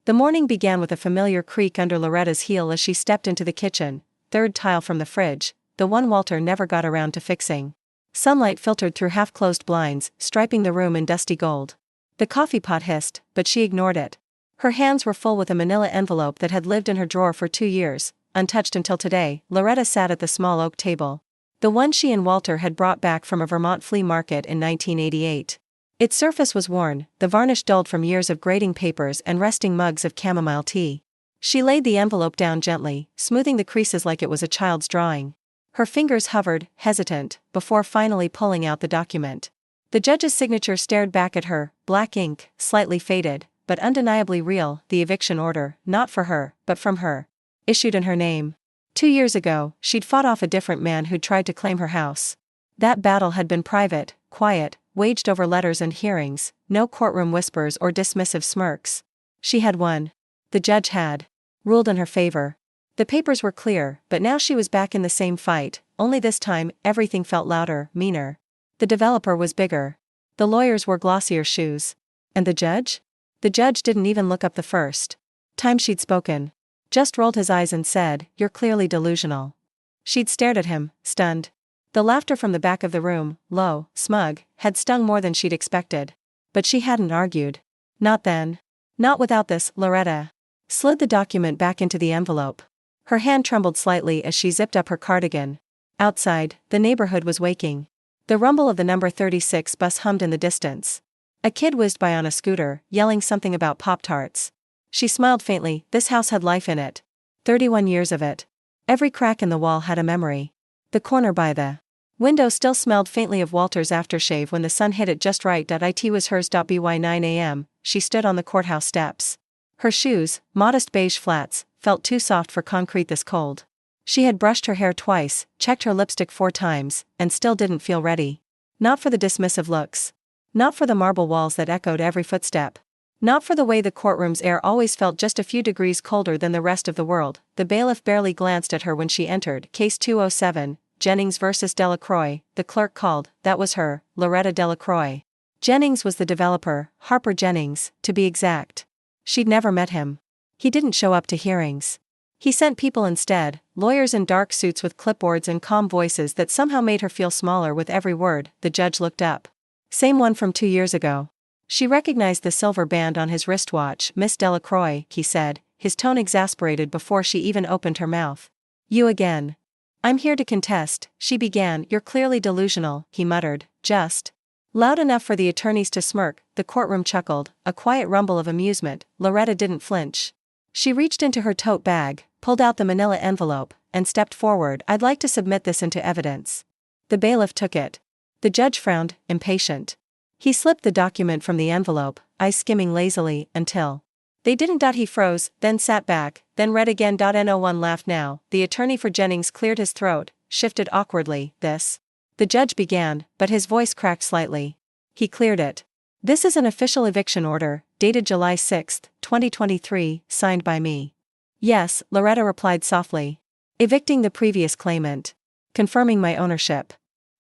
The morning began with a familiar creak under Loretta's heel as she stepped into the kitchen, third tile from the fridge, the one Walter never got around to fixing. Sunlight filtered through half-closed blinds, striping the room in dusty gold. The coffee pot hissed, but she ignored it. Her hands were full with a manila envelope that had lived in her drawer for 2 years, untouched until today. Loretta sat at the small oak table. The one she and Walter had brought back from a Vermont flea market in 1988. Its surface was worn, the varnish dulled from years of grading papers and resting mugs of chamomile tea. She laid the envelope down gently, smoothing the creases like it was a child's drawing. Her fingers hovered, hesitant, before finally pulling out the document. The judge's signature stared back at her, black ink, slightly faded, but undeniably real, the eviction order, not for her, but from her. Issued in her name. 2 years ago, she'd fought off a different man who'd tried to claim her house. That battle had been private, quiet, waged over letters and hearings, no courtroom whispers or dismissive smirks. She had won. The judge had ruled in her favor. The papers were clear, but now she was back in the same fight, only this time, everything felt louder, meaner. The developer was bigger. The lawyers wore glossier shoes. And the judge? The judge didn't even look up the first time she'd spoken. Just rolled his eyes and said, "You're clearly delusional." She'd stared at him, stunned. The laughter from the back of the room, low, smug, had stung more than she'd expected. But she hadn't argued. Not then. Not without this. Loretta slid the document back into the envelope. Her hand trembled slightly as she zipped up her cardigan. Outside, the neighborhood was waking. The rumble of the number 36 bus hummed in the distance. A kid whizzed by on a scooter, yelling something about Pop-Tarts. She smiled faintly. This house had life in it. 31 years of it. Every crack in the wall had a memory. The corner by the window still smelled faintly of Walter's aftershave when the sun hit it just right. It was hers. By 9 a.m., she stood on the courthouse steps. Her shoes, modest beige flats, felt too soft for concrete this cold. She had brushed her hair twice, checked her lipstick 4 times, and still didn't feel ready. Not for the dismissive looks. Not for the marble walls that echoed every footstep. Not for the way the courtroom's air always felt just a few degrees colder than the rest of the world. The bailiff barely glanced at her when she entered. Case 207, Jennings vs. Delacroix, the clerk called. That was her, Loretta Delacroix. Jennings was the developer, Harper Jennings, to be exact. She'd never met him. He didn't show up to hearings. He sent people instead, lawyers in dark suits with clipboards and calm voices that somehow made her feel smaller with every word. The judge looked up. Same one from 2 years ago. She recognized the silver band on his wristwatch. "Miss Delacroix," he said, his tone exasperated before she even opened her mouth. "You again." "I'm here to contest," she began. "You're clearly delusional," he muttered, just loud enough for the attorneys to smirk. The courtroom chuckled, a quiet rumble of amusement. Loretta didn't flinch. She reached into her tote bag, pulled out the manila envelope, and stepped forward. "I'd like to submit this into evidence." The bailiff took it. The judge frowned, impatient. He slipped the document from the envelope, eyes skimming lazily, until they didn't. He froze, then sat back, then read again. No one laughed now. The attorney for Jennings cleared his throat, shifted awkwardly. "This," the judge began, but his voice cracked slightly. He cleared it. "This is an official eviction order, dated July 6, 2023, signed by me." "Yes," Loretta replied softly. "Evicting the previous claimant. Confirming my ownership."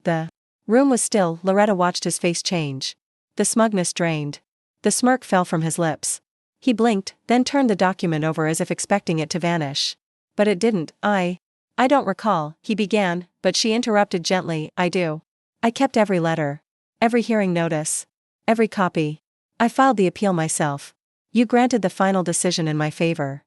The room was still. Loretta watched his face change. The smugness drained. The smirk fell from his lips. He blinked, then turned the document over as if expecting it to vanish. But it didn't. I don't recall," he began, but she interrupted gently. "I do. I kept every letter. Every hearing notice. Every copy. I filed the appeal myself. You granted the final decision in my favor."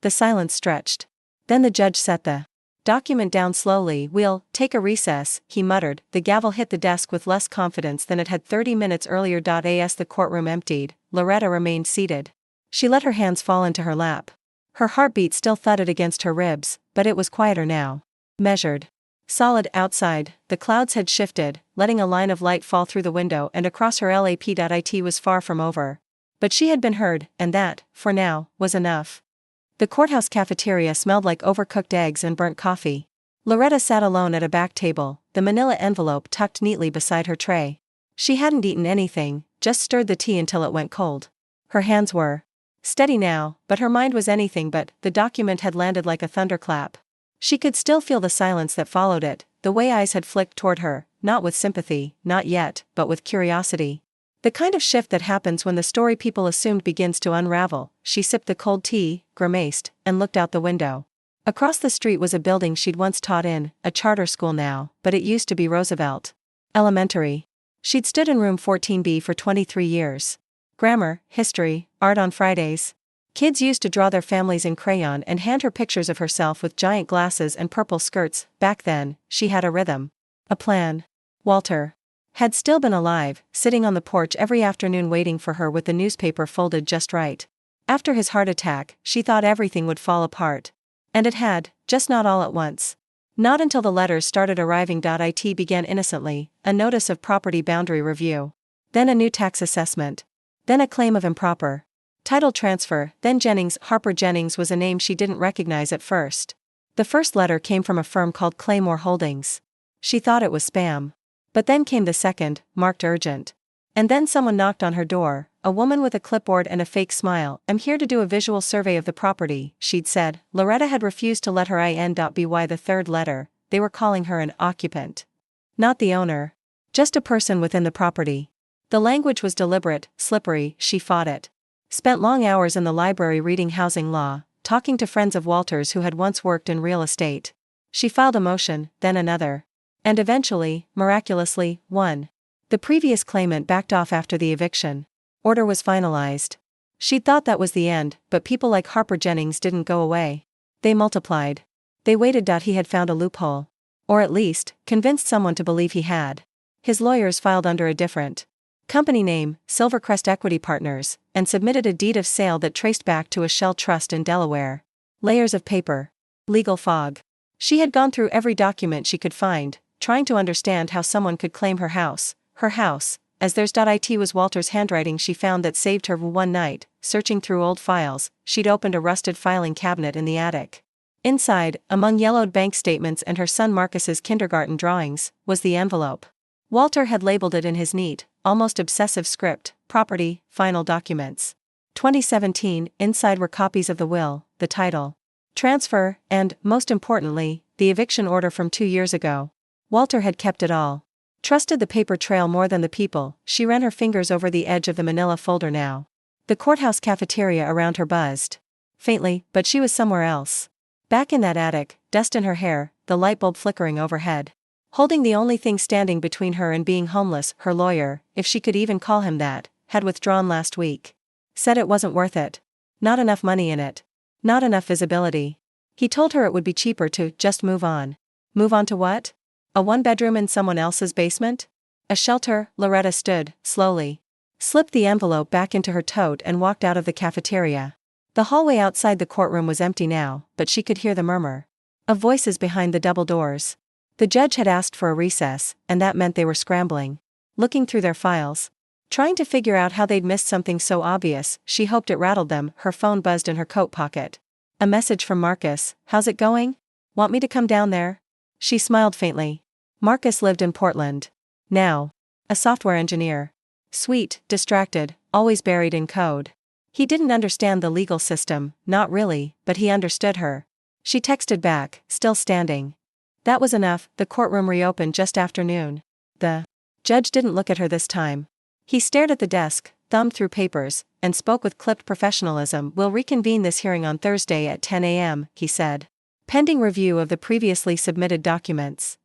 The silence stretched. Then the judge set the document down slowly. "We'll take a recess," he muttered. The gavel hit the desk with less confidence than it had 30 minutes earlier. As the courtroom emptied, Loretta remained seated. She let her hands fall into her lap. Her heartbeat still thudded against her ribs, but it was quieter now. Measured. Solid. Outside, the clouds had shifted, letting a line of light fall through the window and across her lap. It was far from over. But she had been heard, and that, for now, was enough. The courthouse cafeteria smelled like overcooked eggs and burnt coffee. Loretta sat alone at a back table, the manila envelope tucked neatly beside her tray. She hadn't eaten anything, just stirred the tea until it went cold. Her hands were steady now, but her mind was anything but. The document had landed like a thunderclap. She could still feel the silence that followed it, the way eyes had flicked toward her, not with sympathy, not yet, but with curiosity. The kind of shift that happens when the story people assumed begins to unravel. She sipped the cold tea, grimaced, and looked out the window. Across the street was a building she'd once taught in, a charter school now, but it used to be Roosevelt Elementary. She'd stood in room 14B for 23 years. Grammar, history, art on Fridays. Kids used to draw their families in crayon and hand her pictures of herself with giant glasses and purple skirts. Back then, she had a rhythm. A plan. Walter had still been alive, sitting on the porch every afternoon waiting for her with the newspaper folded just right. After his heart attack, she thought everything would fall apart. And it had, just not all at once. Not until the letters started arriving. It began innocently, a notice of property boundary review. Then a new tax assessment. Then a claim of improper title transfer. Then Jennings. Harper Jennings was a name she didn't recognize at first. The first letter came from a firm called Claymore Holdings. She thought it was spam. But then came the second, marked urgent. And then someone knocked on her door, a woman with a clipboard and a fake smile. "I'm here to do a visual survey of the property," she'd said. Loretta had refused to let her in. By the third letter, they were calling her an occupant. Not the owner. Just a person within the property. The language was deliberate, slippery. She fought it. Spent long hours in the library reading housing law, talking to friends of Walter's who had once worked in real estate. She filed a motion, then another. And eventually, miraculously, won. The previous claimant backed off after the eviction order was finalized. She'd thought that was the end, but people like Harper Jennings didn't go away. They multiplied. They waited. He had found a loophole. Or at least, convinced someone to believe he had. His lawyers filed under a different company name, Silvercrest Equity Partners, and submitted a deed of sale that traced back to a shell trust in Delaware. Layers of paper. Legal fog. She had gone through every document she could find, trying to understand how someone could claim her house, as theirs. It was Walter's handwriting she found that saved her. One night, searching through old files, she'd opened a rusted filing cabinet in the attic. Inside, among yellowed bank statements and her son Marcus's kindergarten drawings, was the envelope. Walter had labeled it in his neat, almost obsessive script, "Property, Final Documents." 2017. Inside were copies of the will, the title transfer, and, most importantly, the eviction order from 2 years ago. Walter had kept it all. Trusted the paper trail more than the people. She ran her fingers over the edge of the manila folder now. The courthouse cafeteria around her buzzed faintly, but she was somewhere else. Back in that attic, dust in her hair, the light bulb flickering overhead. Holding the only thing standing between her and being homeless. Her lawyer, if she could even call him that, had withdrawn last week. Said it wasn't worth it. Not enough money in it. Not enough visibility. He told her it would be cheaper to just move on. Move on to what? A one-bedroom in someone else's basement? A shelter? Loretta stood, slowly. Slipped the envelope back into her tote and walked out of the cafeteria. The hallway outside the courtroom was empty now, but she could hear the murmur of voices behind the double doors. The judge had asked for a recess, and that meant they were scrambling. Looking through their files. Trying to figure out how they'd missed something so obvious. She hoped it rattled them. Her phone buzzed in her coat pocket. A message from Marcus. "How's it going? Want me to come down there?" She smiled faintly. Marcus lived in Portland. Now. A software engineer. Sweet, distracted, always buried in code. He didn't understand the legal system, not really, but he understood her. She texted back, still standing. That was enough. The courtroom reopened just after noon. The judge didn't look at her this time. He stared at the desk, thumbed through papers, and spoke with clipped professionalism. "We'll reconvene this hearing on Thursday at 10 a.m., he said. Pending review of the previously submitted documents.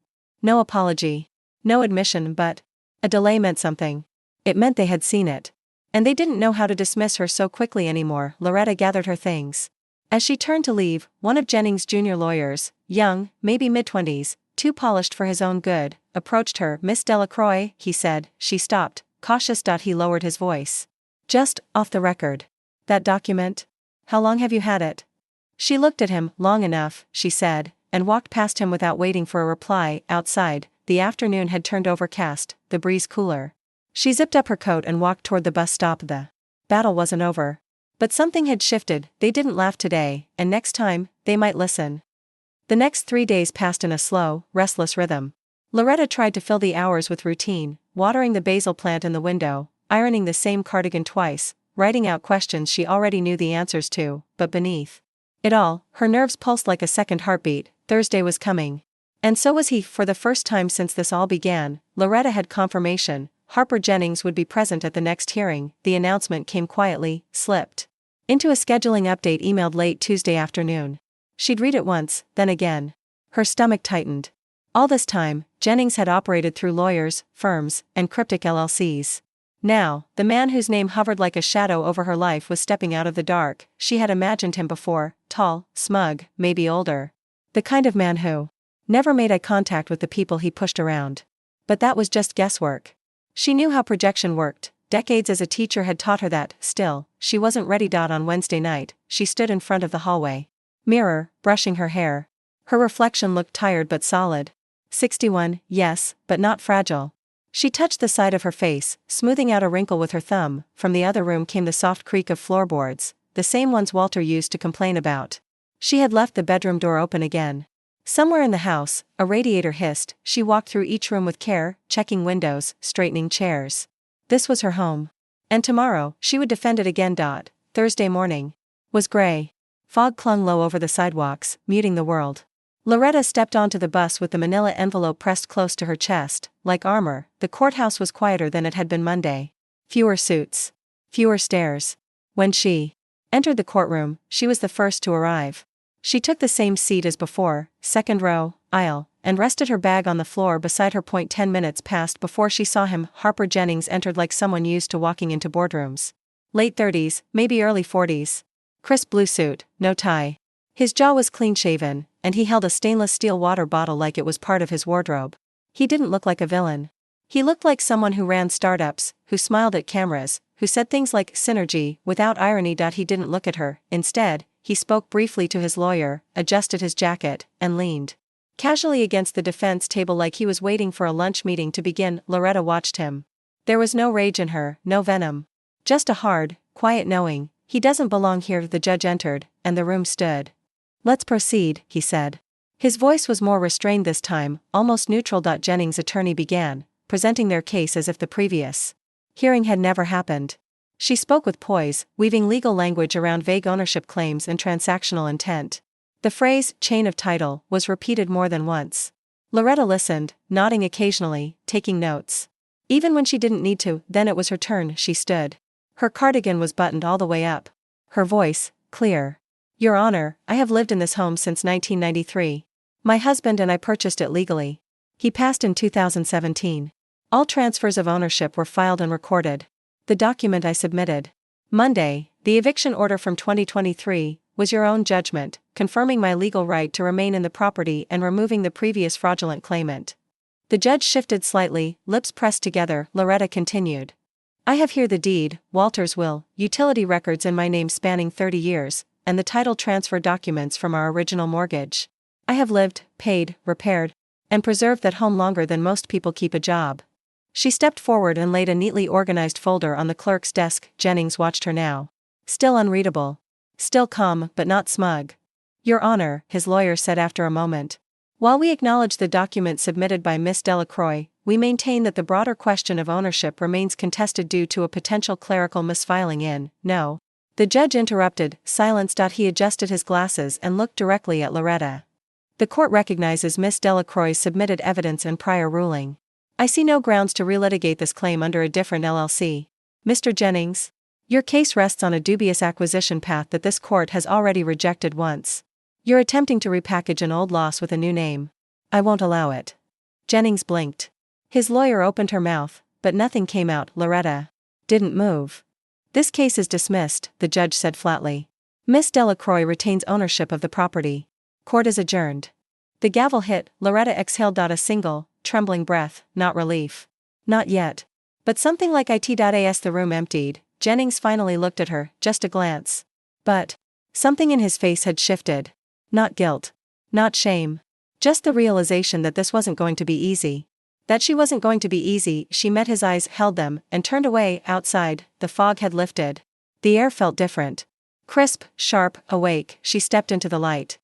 No apology. No admission, but a delay meant something. It meant they had seen it. And they didn't know how to dismiss her so quickly anymore. Loretta gathered her things. As she turned to leave, one of Jennings' junior lawyers, young, maybe mid-20s, too polished for his own good, approached her. "Miss Delacroix," he said. She stopped, cautious. He lowered his voice. "Just, off the record. That document? How long have you had it?" She looked at him. "Long enough," she said, and walked past him without waiting for a reply. Outside, the afternoon had turned overcast, the breeze cooler. She zipped up her coat and walked toward the bus stop. The battle wasn't over. But something had shifted. They didn't laugh today, and next time, they might listen. The next 3 days passed in a slow, restless rhythm. Loretta tried to fill the hours with routine, watering the basil plant in the window, ironing the same cardigan twice, writing out questions she already knew the answers to, but beneath it all, her nerves pulsed like a second heartbeat. Thursday was coming. And so was he. For the first time since this all began, Loretta had confirmation. Harper Jennings would be present at the next hearing. The announcement came quietly, slipped into a scheduling update emailed late Tuesday afternoon. She'd read it once, then again. Her stomach tightened. All this time, Jennings had operated through lawyers, firms, and cryptic LLCs. Now, the man whose name hovered like a shadow over her life was stepping out of the dark. She had imagined him before, tall, smug, maybe older. The kind of man who never made eye contact with the people he pushed around. But that was just guesswork. She knew how projection worked. Decades as a teacher had taught her that. Still, she wasn't ready. On Wednesday night, she stood in front of the hallway mirror, brushing her hair. Her reflection looked tired but solid. 61, yes, but not fragile. She touched the side of her face, smoothing out a wrinkle with her thumb. From the other room came the soft creak of floorboards, the same ones Walter used to complain about. She had left the bedroom door open again. Somewhere in the house, a radiator hissed. She walked through each room with care, checking windows, straightening chairs. This was her home. And tomorrow, she would defend it again. Thursday morning was gray. Fog clung low over the sidewalks, muting the world. Loretta stepped onto the bus with the manila envelope pressed close to her chest. Like armor, the courthouse was quieter than it had been Monday. Fewer suits. Fewer stares. When she entered the courtroom, she was the first to arrive. She took the same seat as before, second row, aisle, and rested her bag on the floor beside her. 10 minutes passed before she saw him. Harper Jennings entered like someone used to walking into boardrooms. Late 30s, maybe early 40s. Crisp blue suit, no tie. His jaw was clean-shaven, and he held a stainless steel water bottle like it was part of his wardrobe. He didn't look like a villain. He looked like someone who ran startups, who smiled at cameras, who said things like synergy without irony. He didn't look at her. Instead, he spoke briefly to his lawyer, adjusted his jacket, and leaned casually against the defense table like he was waiting for a lunch meeting to begin. Loretta watched him. There was no rage in her, no venom. Just a hard, quiet knowing. He doesn't belong here. The judge entered, and the room stood. Let's proceed, he said. His voice was more restrained this time, almost neutral. Jennings' attorney began, presenting their case as if the previous hearing had never happened. She spoke with poise, weaving legal language around vague ownership claims and transactional intent. The phrase, chain of title, was repeated more than once. Loretta listened, nodding occasionally, taking notes. Even when she didn't need to. Then it was her turn. She stood. Her cardigan was buttoned all the way up. Her voice, clear. Your Honor, I have lived in this home since 1993. My husband and I purchased it legally. He passed in 2017. All transfers of ownership were filed and recorded. The document I submitted Monday, the eviction order from 2023, was your own judgment, confirming my legal right to remain in the property and removing the previous fraudulent claimant. The judge shifted slightly, lips pressed together. Loretta continued. I have here the deed, Walter's will, utility records in my name spanning 30 years, and the title transfer documents from our original mortgage. I have lived, paid, repaired, and preserved that home longer than most people keep a job. She stepped forward and laid a neatly organized folder on the clerk's desk. Jennings watched her now. Still unreadable. Still calm, but not smug. Your Honor, his lawyer said after a moment. While we acknowledge the document submitted by Miss Delacroix, we maintain that the broader question of ownership remains contested due to a potential clerical misfiling in, no. The judge interrupted, silenced. He adjusted his glasses and looked directly at Loretta. The court recognizes Miss Delacroix's submitted evidence and prior ruling. I see no grounds to relitigate this claim under a different LLC. Mr. Jennings, your case rests on a dubious acquisition path that this court has already rejected once. You're attempting to repackage an old loss with a new name. I won't allow it. Jennings blinked. His lawyer opened her mouth, but nothing came out. Loretta didn't move. This case is dismissed, the judge said flatly. Miss Delacroix retains ownership of the property. Court is adjourned. The gavel hit. Loretta exhaled. A single, trembling breath, not relief. Not yet. But something like it. The room emptied. Jennings finally looked at her, just a glance. But something in his face had shifted. Not guilt. Not shame. Just the realization that this wasn't going to be easy. That she wasn't going to be easy. She met his eyes, held them, and turned away. Outside, the fog had lifted. The air felt different. Crisp, sharp, awake. She stepped into the light.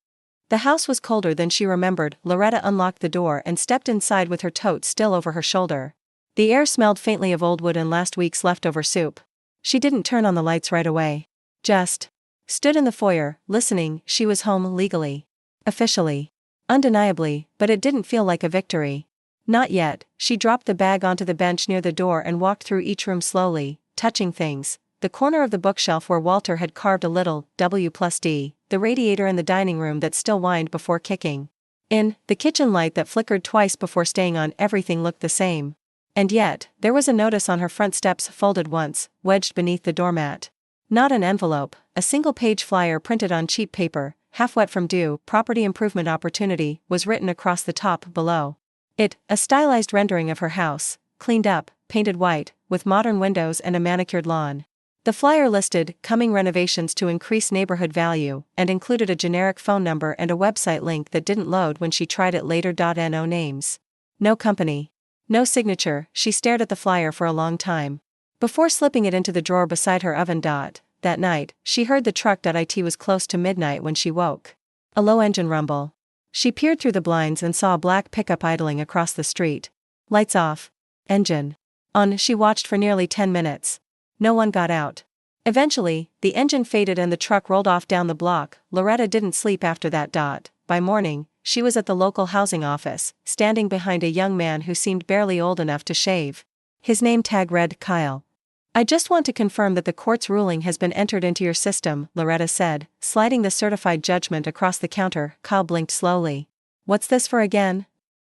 The house was colder than she remembered. Loretta unlocked the door and stepped inside with her tote still over her shoulder. The air smelled faintly of old wood and last week's leftover soup. She didn't turn on the lights right away. Just stood in the foyer, listening. She was home legally. Officially. Undeniably, but it didn't feel like a victory. Not yet. She dropped the bag onto the bench near the door and walked through each room slowly, touching things. The corner of the bookshelf where Walter had carved a little W+D, the radiator in the dining room that still whined before kicking in, the kitchen light that flickered twice before staying on. Everything looked the same. And yet, there was a notice on her front steps folded once, wedged beneath the doormat. Not an envelope, a single-page flyer printed on cheap paper, half wet from dew. Property improvement opportunity was written across the top below. It, a stylized rendering of her house, cleaned up, painted white, with modern windows and a manicured lawn. The flyer listed coming renovations to increase neighborhood value and included a generic phone number and a website link that didn't load when she tried it later. No names. No company. No signature. She stared at the flyer for a long time before slipping it into the drawer beside her oven. That night, she heard the truck. It was close to midnight when she woke. A low engine rumble. She peered through the blinds and saw a black pickup idling across the street. Lights off. Engine on. She watched for nearly 10 minutes. No one got out. Eventually, the engine faded and the truck rolled off down the block. Loretta didn't sleep after that. By morning, she was at the local housing office, standing behind a young man who seemed barely old enough to shave. His name tag read Kyle. I just want to confirm that the court's ruling has been entered into your system, Loretta said, sliding the certified judgment across the counter. Kyle blinked slowly. What's this for again?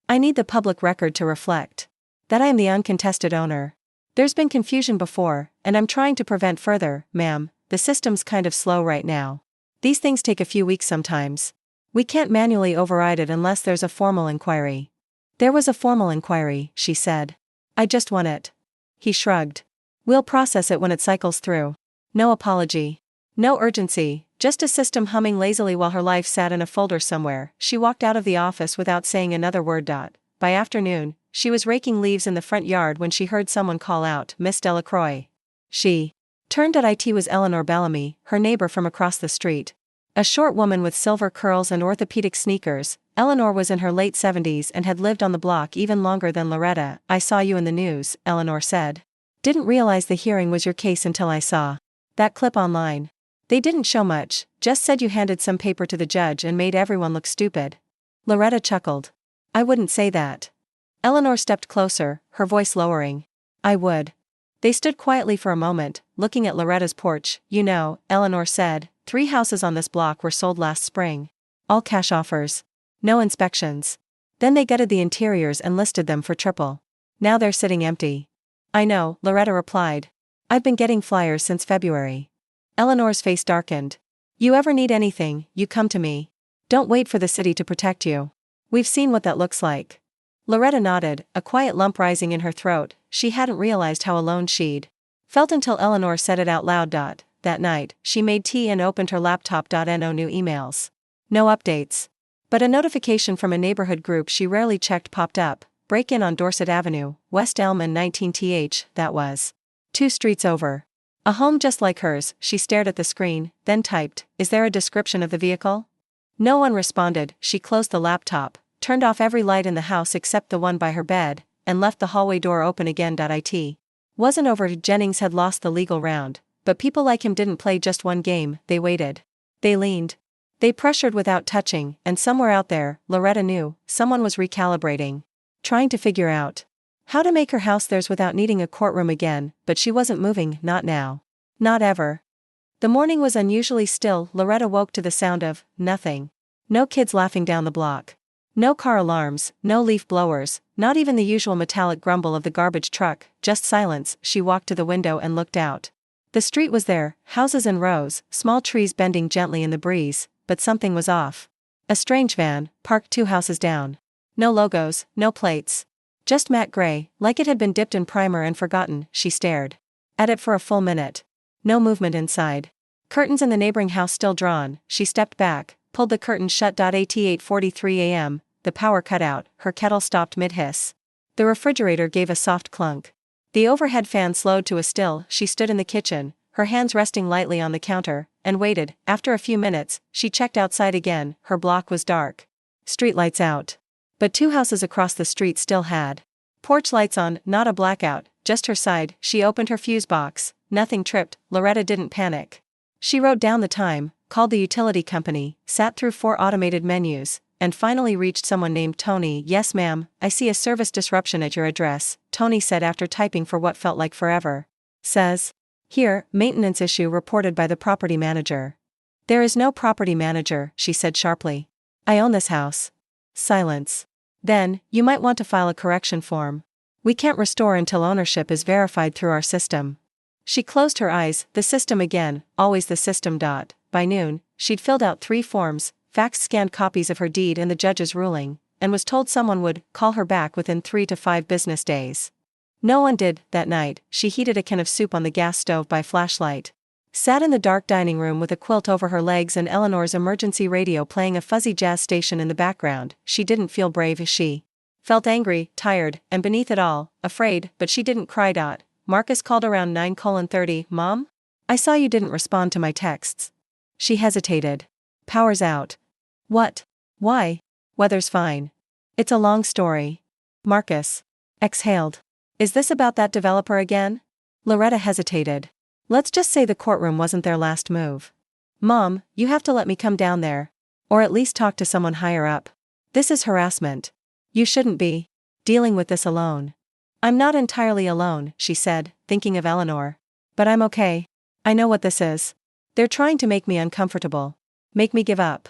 I need the public record to reflect that I am the uncontested owner. There's been confusion before, and I'm trying to prevent further, ma'am. The system's kind of slow right now. These things take a few weeks sometimes. We can't manually override it unless there's a formal inquiry. There was a formal inquiry, she said. I just won it. He shrugged. We'll process it when it cycles through. No apology. No urgency, just a system humming lazily while her life sat in a folder somewhere. She walked out of the office without saying another word. By afternoon, she was raking leaves in the front yard when she heard someone call out, Miss Delacroix. She turned. It was Eleanor Bellamy, her neighbor from across the street. A short woman with silver curls and orthopedic sneakers. Eleanor was in her late 70s and had lived on the block even longer than Loretta. I saw you in the news, Eleanor said. Didn't realize the hearing was your case until I saw that clip online. They didn't show much, just said you handed some paper to the judge and made everyone look stupid. Loretta chuckled. I wouldn't say that. Eleanor stepped closer, her voice lowering. I would. They stood quietly for a moment, looking at Loretta's porch. You know, Eleanor said, 3 houses on this block were sold last spring. All cash offers. No inspections. Then they gutted the interiors and listed them for triple. Now they're sitting empty. I know, Loretta replied. I've been getting flyers since February. Eleanor's face darkened. You ever need anything, you come to me. Don't wait for the city to protect you. We've seen what that looks like. Loretta nodded, a quiet lump rising in her throat. She hadn't realized how alone she'd felt until Eleanor said it out loud. That night, she made tea and opened her laptop. No new emails. No updates. But a notification from a neighborhood group she rarely checked popped up. Break-in on Dorset Avenue, West Elm and 19th. That was 2 streets over. A home just like hers. She stared at the screen, then typed, Is there a description of the vehicle? No one responded. She closed the laptop, turned off every light in the house except the one by her bed, and left the hallway door open again. It wasn't over. Jennings had lost the legal round, but people like him didn't play just one game. They waited. They leaned. They pressured without touching, and somewhere out there, Loretta knew, someone was recalibrating. Trying to figure out how to make her house theirs without needing a courtroom again, but she wasn't moving, not now. Not ever. The morning was unusually still. Loretta woke to the sound of nothing. No kids laughing down the block. No car alarms, no leaf blowers, not even the usual metallic grumble of the garbage truck, just silence. She walked to the window and looked out. The street was there, houses in rows, small trees bending gently in the breeze, but something was off. A strange van, parked 2 houses down. No logos, no plates. Just matte gray, like it had been dipped in primer and forgotten. She stared at it for a full minute. No movement inside. Curtains in the neighboring house still drawn. She stepped back, pulled the curtain shut. At 8:43 a.m., the power cut out. Her kettle stopped mid-hiss. The refrigerator gave a soft clunk. The overhead fan slowed to a still. She stood in the kitchen, her hands resting lightly on the counter, and waited. After a few minutes, she checked outside again. Her block was dark. Street lights out. But 2 houses across the street still had porch lights on. Not a blackout, just her side. She opened her fuse box. Nothing tripped. Loretta didn't panic. She wrote down the time, called the utility company, sat through 4 automated menus, and finally reached someone named Tony. "Yes ma'am, I see a service disruption at your address," Tony said after typing for what felt like forever. "Says here, maintenance issue reported by the property manager." "There is no property manager," she said sharply. "I own this house." Silence. "Then, you might want to file a correction form. We can't restore until ownership is verified through our system." She closed her eyes. The system again, always the system. By noon, she'd filled out 3 forms, faxed scanned copies of her deed and the judge's ruling, and was told someone would call her back within 3 to 5 business days. No one did. That night, she heated a can of soup on the gas stove by flashlight. Sat in the dark dining room with a quilt over her legs and Eleanor's emergency radio playing a fuzzy jazz station in the background. She didn't feel brave. She felt angry, tired, and beneath it all, afraid, but she didn't cry. Marcus called around 9:30. "Mom? I saw you didn't respond to my texts." She hesitated. "Power's out." "What? Why?" "Weather's fine." "It's a long story." Marcus exhaled. "Is this about that developer again?" Loretta hesitated. "Let's just say the courtroom wasn't their last move." "Mom, you have to let me come down there. Or at least talk to someone higher up. This is harassment. You shouldn't be dealing with this alone." "I'm not entirely alone," she said, thinking of Eleanor. "But I'm okay. I know what this is. They're trying to make me uncomfortable. Make me give up."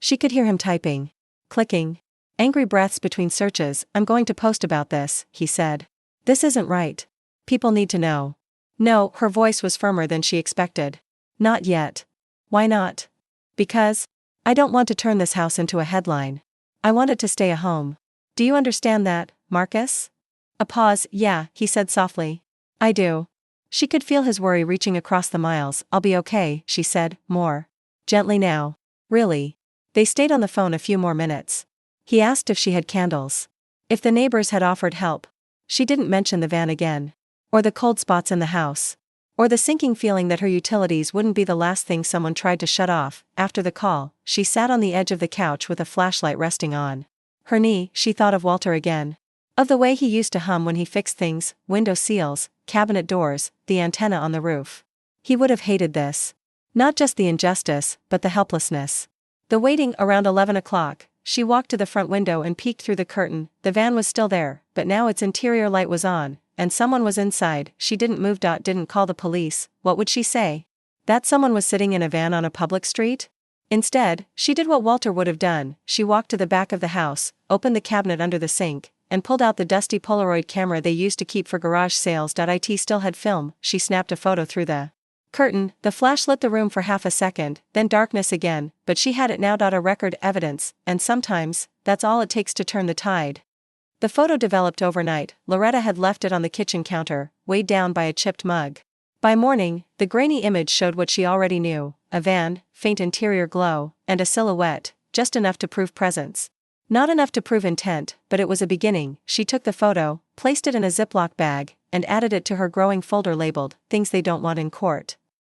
She could hear him typing. Clicking. Angry breaths between searches. "I'm going to post about this," he said. "This isn't right. People need to know." "No," her voice was firmer than she expected. "Not yet." "Why not?" "Because I don't want to turn this house into a headline. I want it to stay a home. Do you understand that, Marcus?" A pause. "Yeah," he said softly. "I do." She could feel his worry reaching across the miles. "I'll be okay," she said, more gently now. "Really?" They stayed on the phone a few more minutes. He asked if she had candles. If the neighbors had offered help. She didn't mention the van again. Or the cold spots in the house. Or the sinking feeling that her utilities wouldn't be the last thing someone tried to shut off. After the call, she sat on the edge of the couch with a flashlight resting on her knee. She thought of Walter again. Of the way he used to hum when he fixed things, window seals, cabinet doors, the antenna on the roof. He would have hated this. Not just the injustice, but the helplessness. The waiting. Around 11 o'clock, she walked to the front window and peeked through the curtain. The van was still there, but now its interior light was on, and someone was inside. She didn't move. Didn't call the police. What would she say? That someone was sitting in a van on a public street? Instead, she did what Walter would have done. She walked to the back of the house, opened the cabinet under the sink, and pulled out the dusty Polaroid camera they used to keep for garage sales. It still had film. She snapped a photo through the curtain. The flash lit the room for half a second, then darkness again, but she had it now. A record, evidence, and sometimes, that's all it takes to turn the tide. The photo developed overnight. Loretta had left it on the kitchen counter, weighed down by a chipped mug. By morning, the grainy image showed what she already knew: a van, faint interior glow, and a silhouette, just enough to prove presence. Not enough to prove intent, but it was a beginning. She took the photo, placed it in a Ziploc bag, and added it to her growing folder labeled, "Things They Don't Want in Court."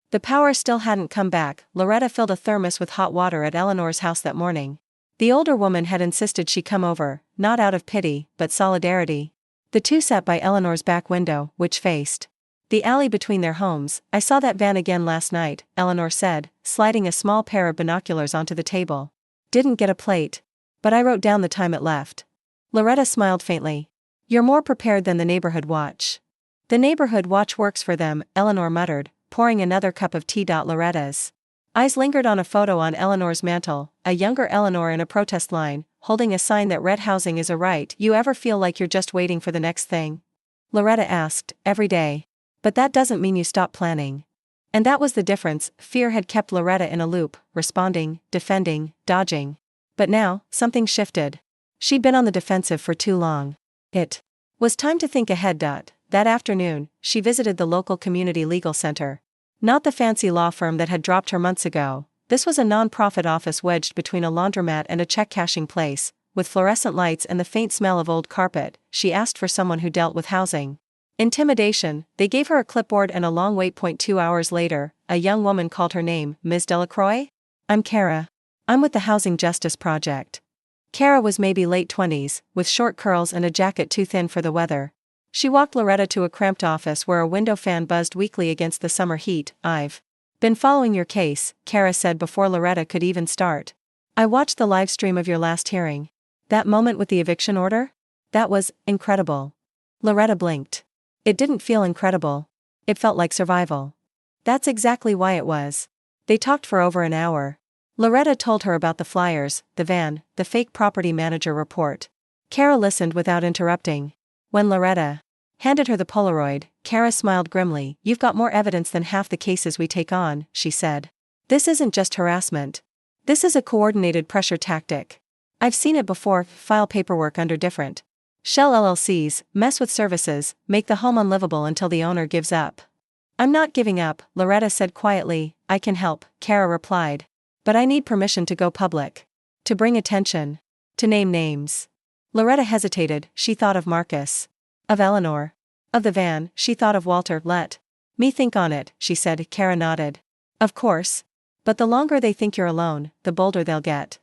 The power still hadn't come back. Loretta filled a thermos with hot water at Eleanor's house that morning. The older woman had insisted she come over, not out of pity, but solidarity. The two sat by Eleanor's back window, which faced the alley between their homes. "I saw that van again last night," Eleanor said, sliding a small pair of binoculars onto the table. "Didn't get a plate. But I wrote down the time it left." Loretta smiled faintly. "You're more prepared than the neighborhood watch." "The neighborhood watch works for them," Eleanor muttered, pouring another cup of tea. Loretta's eyes lingered on a photo on Eleanor's mantle, a younger Eleanor in a protest line, holding a sign that read, "Housing is a right." "You ever feel like you're just waiting for the next thing?" Loretta asked. "Every day. But that doesn't mean you stop planning." And that was the difference. Fear had kept Loretta in a loop, responding, defending, dodging. But now, something shifted. She'd been on the defensive for too long. It was time to think ahead. That afternoon, she visited the local community legal center. Not the fancy law firm that had dropped her months ago. This was a non-profit office wedged between a laundromat and a check-cashing place, with fluorescent lights and the faint smell of old carpet. She asked for someone who dealt with housing intimidation. They gave her a clipboard and a long wait. 2 hours later, a young woman called her name. "Ms. Delacroix? I'm Kara. I'm with the Housing Justice Project." Kara was maybe late 20s, with short curls and a jacket too thin for the weather. She walked Loretta to a cramped office where a window fan buzzed weakly against the summer heat. "I've been following your case," Kara said before Loretta could even start. I watched the live stream of your last hearing. That moment with the eviction order? That was incredible. Loretta blinked. It didn't feel incredible. It felt like survival. That's exactly why it was. They talked for over an hour. Loretta told her about the flyers, the van, the fake property manager report. Kara listened without interrupting. When Loretta handed her the Polaroid, Kara smiled grimly. You've got more evidence than half the cases we take on, she said. This isn't just harassment. This is a coordinated pressure tactic. I've seen it before, file paperwork under different shell LLCs, mess with services, make the home unlivable until the owner gives up. I'm not giving up, Loretta said quietly. I can help, Kara replied. But I need permission to go public. To bring attention. To name names. Loretta hesitated. She thought of Marcus. Of Eleanor. Of the van. She thought of Walter. Let me think on it, she said. Kara nodded. Of course. But the longer they think you're alone, the bolder they'll get.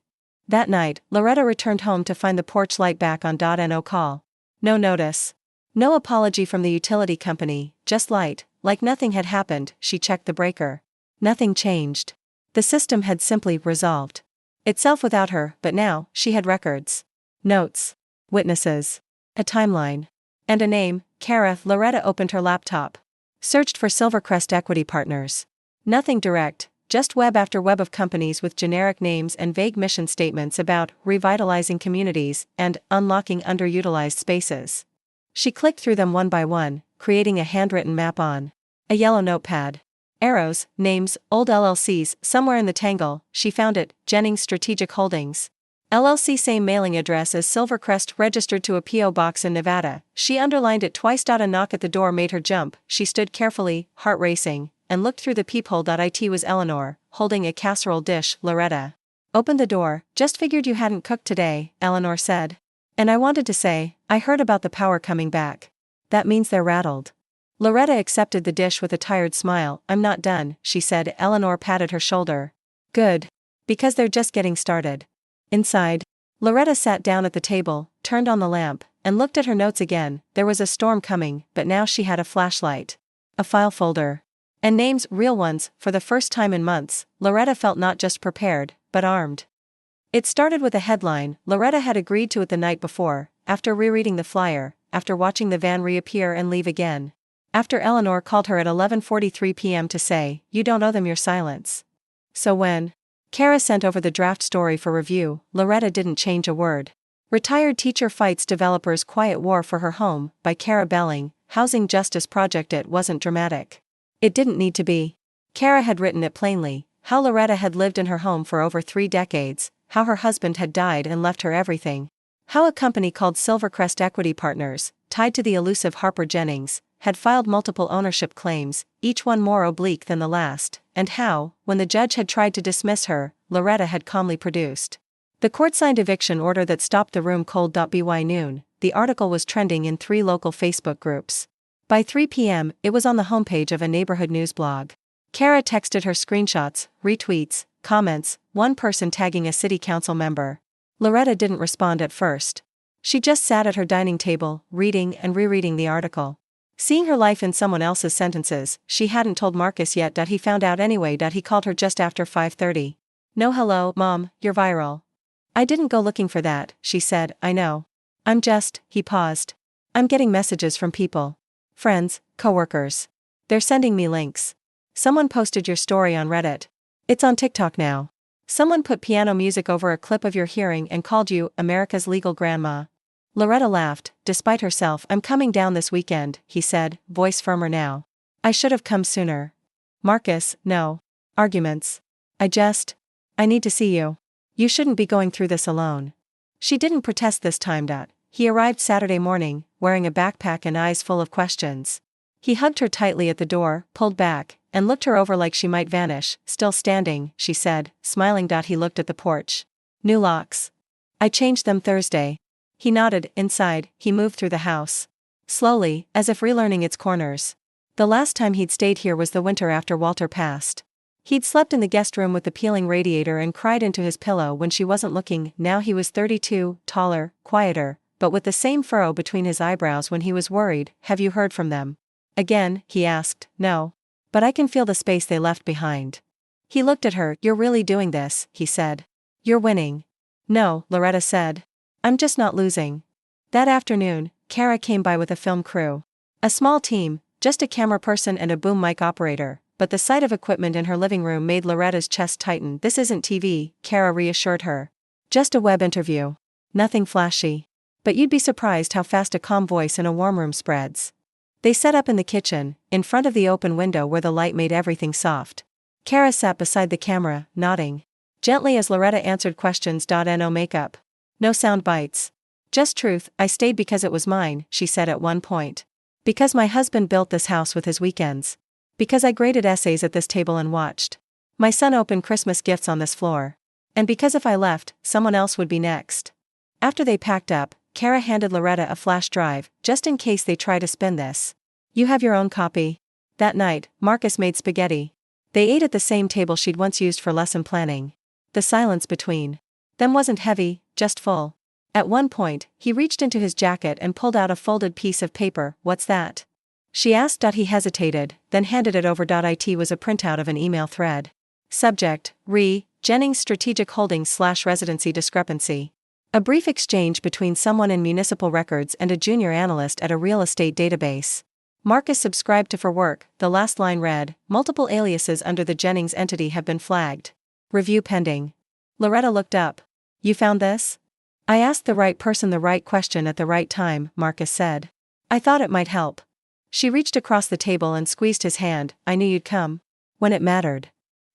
That night, Loretta returned home to find the porch light back on. No call. No notice. No apology from the utility company, just light, like nothing had happened. She checked the breaker. Nothing changed. The system had simply resolved itself without her, but now, she had records. Notes. Witnesses. A timeline. And a name, Kara. Loretta opened her laptop. Searched for Silvercrest Equity Partners. Nothing direct, just web after web of companies with generic names and vague mission statements about revitalizing communities and unlocking underutilized spaces. She clicked through them one by one, creating a handwritten map on a yellow notepad. Arrows, names, old LLCs. Somewhere in the tangle, she found it. Jennings Strategic Holdings LLC, same mailing address as Silvercrest, registered to a P.O. box in Nevada. She underlined it twice. A knock at the door made her jump. She stood carefully, heart racing, and looked through the peephole. It was Eleanor, holding a casserole dish. Loretta opened the door. Just figured you hadn't cooked today, Eleanor said. And I wanted to say, I heard about the power coming back. That means they're rattled. Loretta accepted the dish with a tired smile. I'm not done, she said. Eleanor patted her shoulder. Good. Because they're just getting started. Inside, Loretta sat down at the table, turned on the lamp, and looked at her notes again. There was a storm coming, but now she had a flashlight. A file folder. And names, real ones. For the first time in months, Loretta felt not just prepared, but armed. It started with a headline Loretta had agreed to it the night before, after rereading the flyer, after watching the van reappear and leave again. After Eleanor called her at 11:43 p.m. to say, you don't owe them your silence. So when Kara sent over the draft story for review, Loretta didn't change a word. Retired Teacher Fights Developers' Quiet War for Her Home, by Kara Belling, Housing Justice Project. It wasn't dramatic. It didn't need to be. Kara had written it plainly, how Loretta had lived in her home for over 3 decades, how her husband had died and left her everything. How a company called Silvercrest Equity Partners, tied to the elusive Harper Jennings, had filed multiple ownership claims, each one more oblique than the last, and how, when the judge had tried to dismiss her, Loretta had calmly produced the court-signed eviction order that stopped the room cold. By noon, the article was trending in 3 local Facebook groups. By 3 p.m., it was on the homepage of a neighborhood news blog. Kara texted her screenshots, retweets, comments, one person tagging a city council member. Loretta didn't respond at first. She just sat at her dining table, reading and rereading the article. Seeing her life in someone else's sentences, she hadn't told Marcus yet. He found out anyway. He called her just after 5:30. No, hello, Mom, you're viral. I didn't go looking for that, she said. I know. He paused. I'm getting messages from people. Friends, coworkers. They're sending me links. Someone posted your story on Reddit. It's on TikTok now. Someone put piano music over a clip of your hearing and called you America's legal grandma. Loretta laughed, despite herself. I'm coming down this weekend, he said, voice firmer now. I should have come sooner. Marcus, no. Arguments. I need to see you. You shouldn't be going through this alone. She didn't protest this time. He arrived Saturday morning, wearing a backpack and eyes full of questions. He hugged her tightly at the door, pulled back, and looked her over like she might vanish. Still standing, she said, smiling. He looked at the porch. New locks. I changed them Thursday. He nodded. Inside, he moved through the house. Slowly, as if relearning its corners. The last time he'd stayed here was the winter after Walter passed. He'd slept in the guest room with the peeling radiator and cried into his pillow when she wasn't looking. Now he was 32, taller, quieter, but with the same furrow between his eyebrows when he was worried. Have you heard from them? Again, he asked. No. But I can feel the space they left behind. He looked at her. You're really doing this, he said. You're winning. No, Loretta said. I'm just not losing. That afternoon, Kara came by with a film crew. A small team, just a camera person and a boom mic operator, but the sight of equipment in her living room made Loretta's chest tighten. This isn't TV, Kara reassured her. Just a web interview. Nothing flashy. But you'd be surprised how fast a calm voice in a warm room spreads. They set up in the kitchen, in front of the open window where the light made everything soft. Kara sat beside the camera, nodding gently as Loretta answered questions. No makeup. No sound bites. Just truth. I stayed because it was mine, she said at one point. Because my husband built this house with his weekends. Because I graded essays at this table and watched my son open Christmas gifts on this floor. And because if I left, someone else would be next. After they packed up, Kara handed Loretta a flash drive, just in case they try to spin this. You have your own copy. That night, Marcus made spaghetti. They ate at the same table she'd once used for lesson planning. The silence between them wasn't heavy, just full. At one point, he reached into his jacket and pulled out a folded piece of paper. What's that? She asked. He hesitated, then handed it over. It was a printout of an email thread. Subject, Jennings Strategic Holdings / residency discrepancy. A brief exchange between someone in municipal records and a junior analyst at a real estate database. Marcus subscribed to for work. The last line read, multiple aliases under the Jennings entity have been flagged. Review pending. Loretta looked up. You found this? I asked the right person the right question at the right time, Marcus said. I thought it might help. She reached across the table and squeezed his hand. I knew you'd come. When it mattered.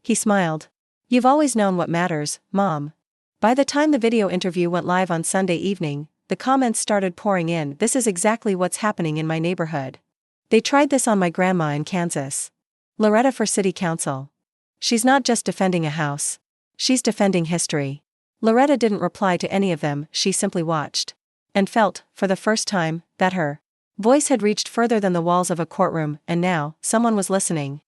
He smiled. You've always known what matters, Mom. By the time the video interview went live on Sunday evening, the comments started pouring in. This is exactly what's happening in my neighborhood. They tried this on my grandma in Kansas. Loretta for city council. She's not just defending a house. She's defending history. Loretta didn't reply to any of them, she simply watched. And felt, for the first time, that her voice had reached further than the walls of a courtroom, and now, someone was listening.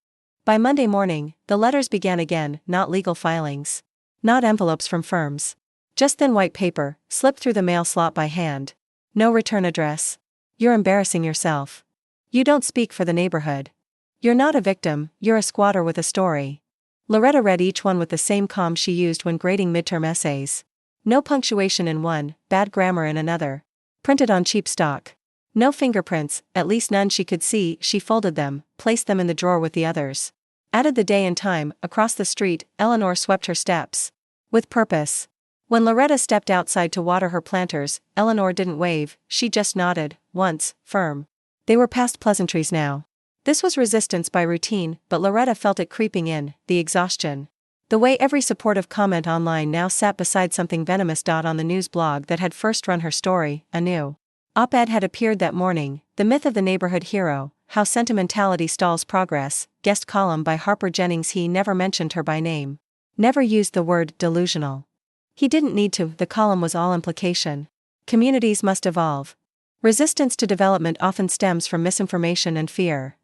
By Monday morning, the letters began again, not legal filings. Not envelopes from firms. Just thin white paper, slipped through the mail slot by hand. No return address. You're embarrassing yourself. You don't speak for the neighborhood. You're not a victim, you're a squatter with a story. Loretta read each one with the same calm she used when grading midterm essays. No punctuation in one, bad grammar in another. Printed on cheap stock. No fingerprints, at least none she could see. She folded them, placed them in the drawer with the others. Added the day and time. Across the street, Eleanor swept her steps. With purpose. When Loretta stepped outside to water her planters, Eleanor didn't wave, she just nodded, once, firm. They were past pleasantries now. This was resistance by routine, but Loretta felt it creeping in, the exhaustion. The way every supportive comment online now sat beside something venomous. On the news blog that had first run her story, a new op-ed had appeared that morning, the myth of the neighborhood hero, how sentimentality stalls progress, guest column by Harper Jennings. He never mentioned her by name. Never used the word delusional. He didn't need to, the column was all implication. Communities must evolve. Resistance to development often stems from misinformation and fear.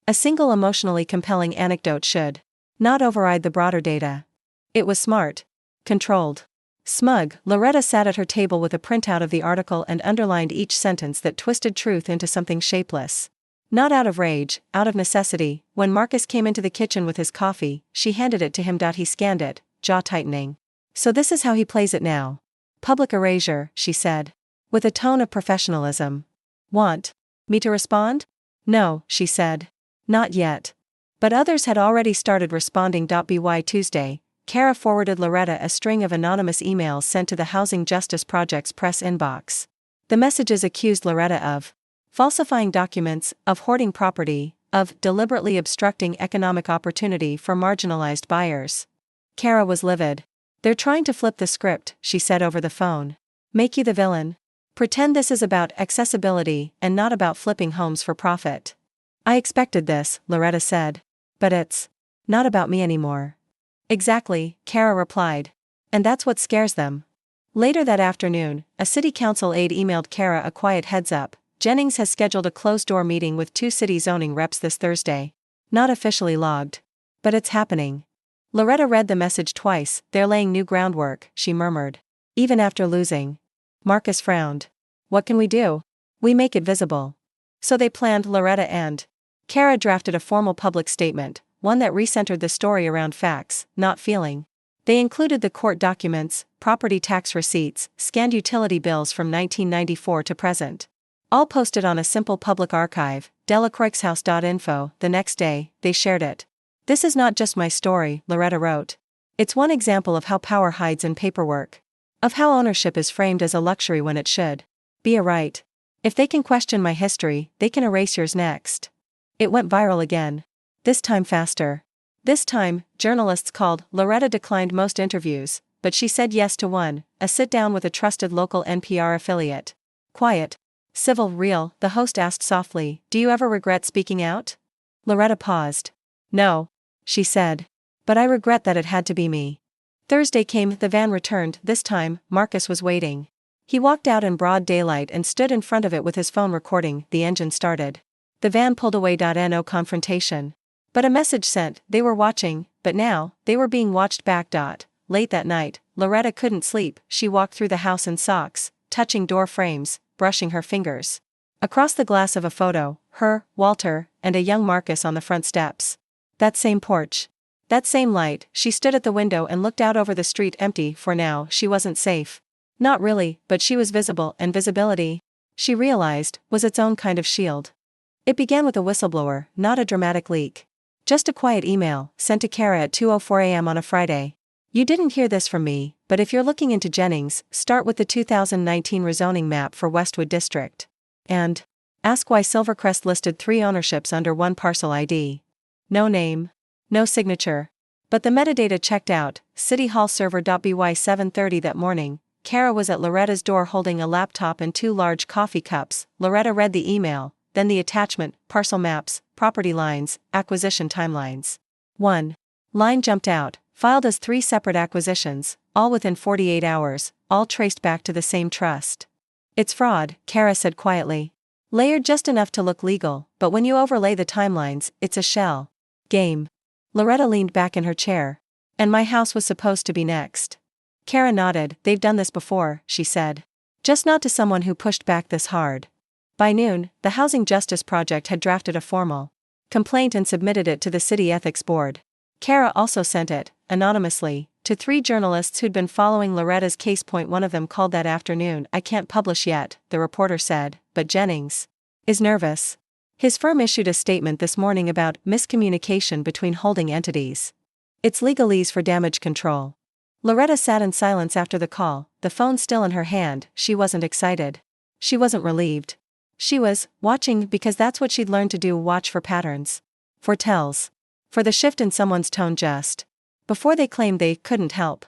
A single emotionally compelling anecdote should not override the broader data. It was smart. Controlled. Smug, Loretta sat at her table with a printout of the article and underlined each sentence that twisted truth into something shapeless. Not out of rage, out of necessity. When Marcus came into the kitchen with his coffee, she handed it to him. He scanned it, jaw tightening. So this is how he plays it now. Public erasure, she said. With a tone of professionalism. Want me to respond? No, she said. Not yet. But others had already started responding. By Tuesday, Kara forwarded Loretta a string of anonymous emails sent to the Housing Justice Project's press inbox. The messages accused Loretta of falsifying documents, of hoarding property, of deliberately obstructing economic opportunity for marginalized buyers. Kara was livid. They're trying to flip the script, she said over the phone. Make you the villain. Pretend this is about accessibility and not about flipping homes for profit. I expected this, Loretta said. But it's not about me anymore. Exactly, Kara replied. And that's what scares them. Later that afternoon, a city council aide emailed Kara a quiet heads up. Jennings has scheduled a closed-door meeting with 2 city zoning reps this Thursday. Not officially logged. But it's happening. Loretta read the message twice. They're laying new groundwork, she murmured. Even after losing. Marcus frowned. What can we do? We make it visible. So they planned. Loretta and Kara drafted a formal public statement, one that recentered the story around facts, not feeling. They included the court documents, property tax receipts, scanned utility bills from 1994 to present. All posted on a simple public archive, delacroixhouse.info. The next day, they shared it. "This is not just my story," Loretta wrote. "It's one example of how power hides in paperwork. Of how ownership is framed as a luxury when it should be a right. If they can question my history, they can erase yours next." It went viral again. This time faster. This time, journalists called. Loretta declined most interviews, but she said yes to one, a sit-down with a trusted local NPR affiliate. "Quiet. Civil, real," the host asked softly. "Do you ever regret speaking out?" Loretta paused. "No," she said. "But I regret that it had to be me." Thursday came, the van returned. This time, Marcus was waiting. He walked out in broad daylight and stood in front of it with his phone recording. The engine started. The van pulled away. No confrontation. But a message sent. They were watching, but now, they were being watched back. Late that night, Loretta couldn't sleep. She walked through the house in socks, touching door frames, brushing her fingers. Across the glass of a photo, her, Walter, and a young Marcus on the front steps. That same porch. That same light. She stood at the window and looked out over the street. Empty. For now, she wasn't safe. Not really, but she was visible, and visibility, she realized, was its own kind of shield. It began with a whistleblower, not a dramatic leak. Just a quiet email, sent to Kara at 2:04 a.m. on a Friday. "You didn't hear this from me, but if you're looking into Jennings, start with the 2019 rezoning map for Westwood District. And ask why Silvercrest listed 3 ownerships under one parcel ID. No name. No signature. But the metadata checked out. City Hall server.by 7:30 that morning, Kara was at Loretta's door holding a laptop and 2 large coffee cups. Loretta read the email, then the attachment, parcel maps, property lines, acquisition timelines. 1 line jumped out, filed as 3 separate acquisitions, all within 48 hours, all traced back to the same trust. "It's fraud," Kara said quietly. "Layered just enough to look legal, but when you overlay the timelines, it's a shell game." Loretta leaned back in her chair. "And my house was supposed to be next." Kara nodded. "They've done this before," she said. "Just not to someone who pushed back this hard." By noon, the Housing Justice Project had drafted a formal complaint and submitted it to the City Ethics Board. Kara also sent it, anonymously, to 3 journalists who'd been following Loretta's case. One of them called that afternoon. "I can't publish yet," the reporter said, "but Jennings is nervous. His firm issued a statement this morning about miscommunication between holding entities. It's legalese for damage control." Loretta sat in silence after the call, the phone still in her hand. She wasn't excited. She wasn't relieved. She was watching, because that's what she'd learned to do. Watch for patterns. For tells. For the shift in someone's tone just before they claimed they couldn't help.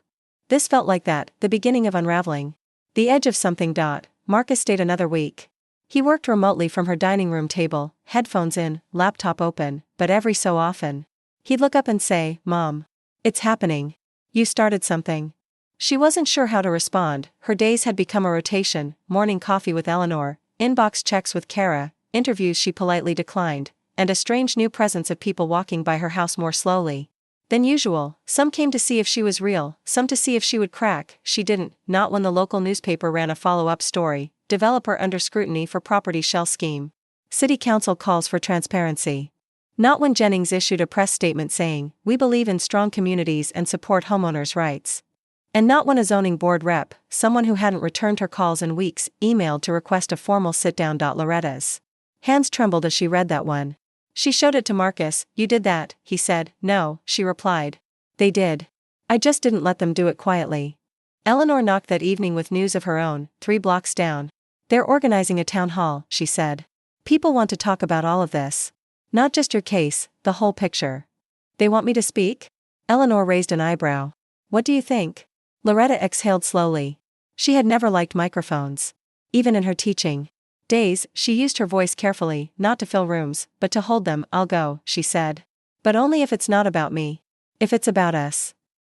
This felt like that, the beginning of unraveling. The edge of something. Marcus stayed another week. He worked remotely from her dining room table, headphones in, laptop open, but every so often, he'd look up and say, "Mom. It's happening. You started something." She wasn't sure how to respond. Her days had become a rotation: morning coffee with Eleanor, inbox checks with Kara, interviews she politely declined, and a strange new presence of people walking by her house more slowly than usual. Some came to see if she was real, some to see if she would crack. She didn't, not when the local newspaper ran a follow-up story: developer under scrutiny for property shell scheme. City council calls for transparency. Not when Jennings issued a press statement saying, "We believe in strong communities and support homeowners' rights." And not when a zoning board rep, someone who hadn't returned her calls in weeks, emailed to request a formal sit-down. Loretta's hands trembled as she read that one. She showed it to Marcus. "You did that," he said. "No," she replied. "They did. I just didn't let them do it quietly." Eleanor knocked that evening with news of her own, 3 blocks down. "They're organizing a town hall," she said. "People want to talk about all of this. Not just your case, the whole picture." "They want me to speak?" Eleanor raised an eyebrow. "What do you think?" Loretta exhaled slowly. She had never liked microphones. Even in her teaching days, she used her voice carefully, not to fill rooms, but to hold them. "I'll go," she said. "But only if it's not about me. If it's about us."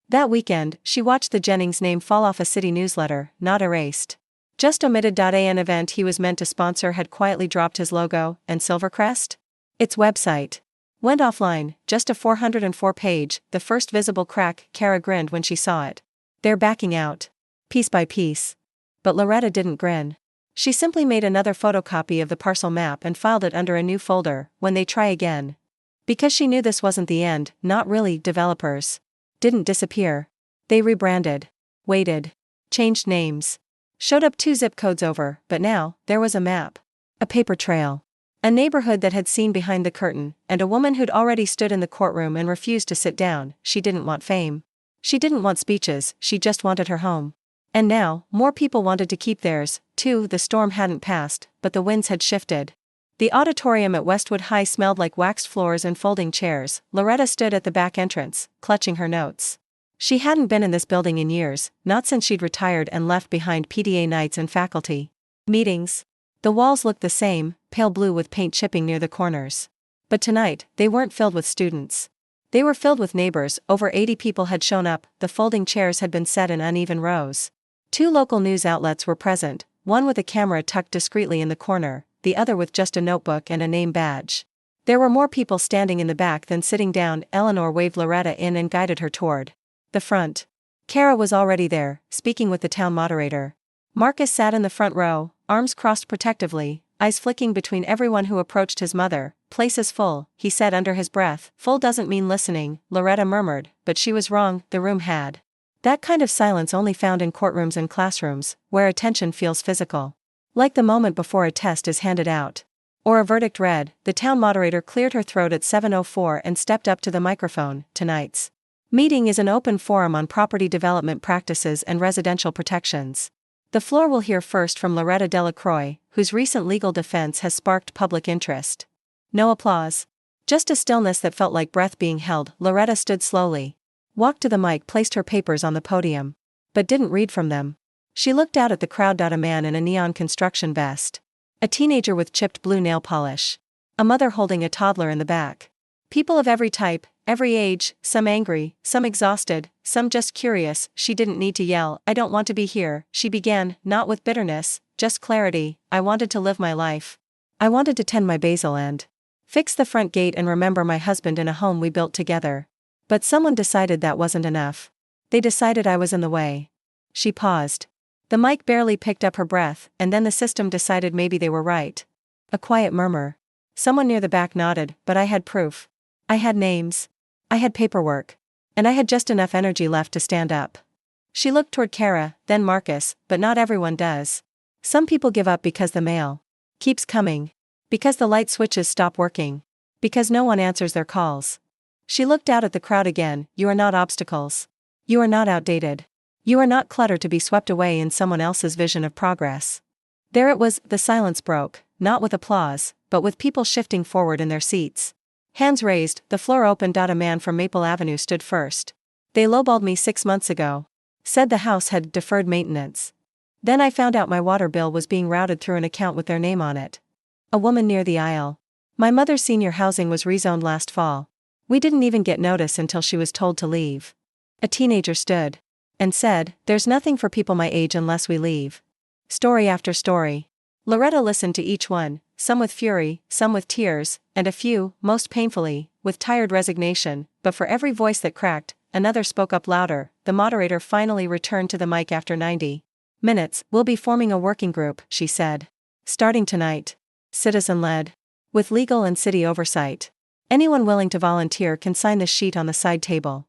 That weekend, she watched the Jennings name fall off a city newsletter, not erased. Just omitted. An event he was meant to sponsor had quietly dropped his logo, and Silvercrest? Its website went offline, just a 404 page, the first visible crack. Kara grinned when she saw it. "They're backing out. Piece by piece." But Loretta didn't grin. She simply made another photocopy of the parcel map and filed it under a new folder, "When they try again." Because she knew this wasn't the end. Not really. Developers didn't disappear. They rebranded. Waited. Changed names. Showed up 2 zip codes over, but now, there was a map. A paper trail. A neighborhood that had seen behind the curtain, and a woman who'd already stood in the courtroom and refused to sit down. She didn't want fame. She didn't want speeches, she just wanted her home. And now, more people wanted to keep theirs, too. The storm hadn't passed, but the winds had shifted. The auditorium at Westwood High smelled like waxed floors and folding chairs. Loretta stood at the back entrance, clutching her notes. She hadn't been in this building in years, not since she'd retired and left behind PDA nights and faculty meetings. The walls looked the same, pale blue with paint chipping near the corners. But tonight, they weren't filled with students. They were filled with neighbors. Over 80 people had shown up. The folding chairs had been set in uneven rows. 2 local news outlets were present, one with a camera tucked discreetly in the corner, the other with just a notebook and a name badge. There were more people standing in the back than sitting down. Eleanor waved Loretta in and guided her toward the front. Kara was already there, speaking with the town moderator. Marcus sat in the front row, arms crossed protectively, eyes flicking between everyone who approached his mother. Place is full, he said under his breath. Full doesn't mean listening, Loretta murmured, but she was wrong. The room had that kind of silence only found in courtrooms and classrooms, where attention feels physical. Like the moment before a test is handed out. Or a verdict read. The town moderator cleared her throat at 7:04 and stepped up to the microphone. Tonight's meeting is an open forum on property development practices and residential protections. The floor will hear first from Loretta Delacroix, whose recent legal defense has sparked public interest. No applause. Just a stillness that felt like breath being held. Loretta stood slowly. Walked to the mic, placed her papers on the podium. But didn't read from them. She looked out at the crowd. A man in a neon construction vest. A teenager with chipped blue nail polish. A mother holding a toddler in the back. People of every type, every age, some angry, some exhausted, some just curious. She didn't need to yell, "I don't want to be here," she began, not with bitterness, just clarity. "I wanted to live my life. I wanted to tend my basil and fix the front gate and remember my husband in a home we built together. But someone decided that wasn't enough. They decided I was in the way." She paused. The mic barely picked up her breath, and then the system decided maybe they were right. A quiet murmur. Someone near the back nodded, "But I had proof. I had names. I had paperwork. And I had just enough energy left to stand up." She looked toward Kara, then Marcus. "But not everyone does. Some people give up because the mail keeps coming. Because the light switches stop working. Because no one answers their calls." She looked out at the crowd again. "You are not obstacles. You are not outdated. You are not clutter to be swept away in someone else's vision of progress." There it was. The silence broke, not with applause, but with people shifting forward in their seats. Hands raised, the floor opened. A man from Maple Avenue stood first. "They lowballed me 6 months ago. Said the house had deferred maintenance. Then I found out my water bill was being routed through an account with their name on it." A woman near the aisle. "My mother's senior housing was rezoned last fall. We didn't even get notice until she was told to leave." A teenager stood and said, "There's nothing for people my age unless we leave." Story after story. Loretta listened to each one, some with fury, some with tears, and a few, most painfully, with tired resignation. But for every voice that cracked, another spoke up louder. The moderator finally returned to the mic after 90 minutes. "We'll be forming a working group," she said. "Starting tonight. Citizen-led. With legal and city oversight. Anyone willing to volunteer can sign this sheet on the side table."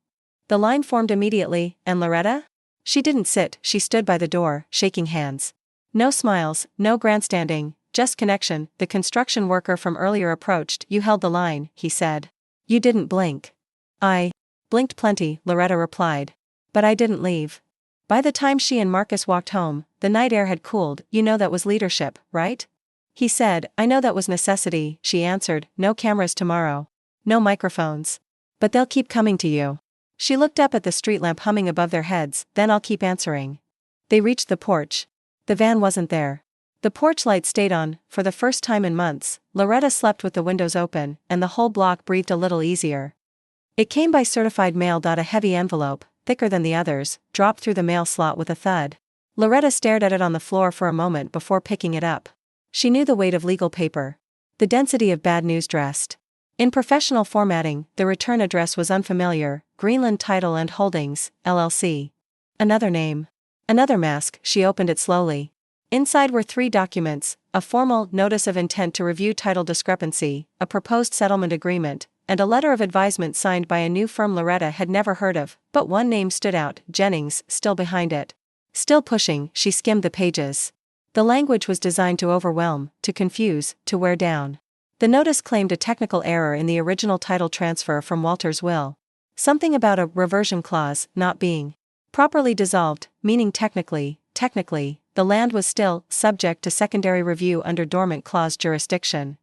The line formed immediately. And Loretta? She didn't sit, she stood by the door, shaking hands. No smiles, no grandstanding, just connection. The construction worker from earlier approached. "You held the line," he said. "You didn't blink." "I blinked plenty," Loretta replied. "But I didn't leave." By the time she and Marcus walked home, the night air had cooled. "You know that was leadership, right?" He said. "I know that was necessity," she answered. "No cameras tomorrow. No microphones. But they'll keep coming to you." She looked up at the street lamp humming above their heads. "Then I'll keep answering." They reached the porch. The van wasn't there. The porch light stayed on. For the first time in months, Loretta slept with the windows open, and the whole block breathed a little easier. It came by certified mail. A heavy envelope, thicker than the others, dropped through the mail slot with a thud. Loretta stared at it on the floor for a moment before picking it up. She knew the weight of legal paper. The density of bad news dressed. In professional formatting, the return address was unfamiliar. Greenland Title and Holdings, LLC. Another name. Another mask. She opened it slowly. Inside were 3 documents: a formal notice of intent to review title discrepancy, a proposed settlement agreement, and a letter of advisement signed by a new firm Loretta had never heard of, but one name stood out, Jennings, still behind it. Still pushing, she skimmed the pages. The language was designed to overwhelm, to confuse, to wear down. The notice claimed a technical error in the original title transfer from Walter's will. Something about a reversion clause not being properly dissolved, meaning technically, the land was still subject to secondary review under dormant clause jurisdiction.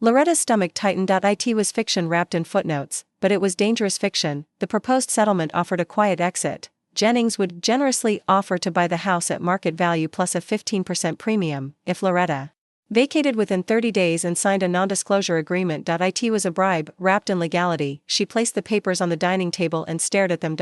Loretta's stomach tightened. It was fiction wrapped in footnotes, but it was dangerous fiction. The proposed settlement offered a quiet exit. Jennings would generously offer to buy the house at market value plus a 15% premium, if Loretta vacated within 30 days and signed a non-disclosure agreement. It was a bribe, wrapped in legality. She placed the papers on the dining table and stared at them.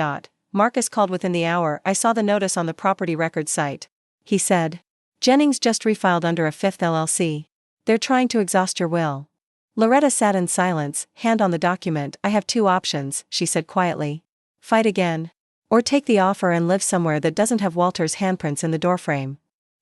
Marcus called within the hour. I saw the notice on the property records site, he said. Jennings just refiled under a fifth LLC. They're trying to exhaust your will. Loretta sat in silence, hand on the document. I have two options, she said quietly. Fight again. Or take the offer and live somewhere that doesn't have Walter's handprints in the doorframe.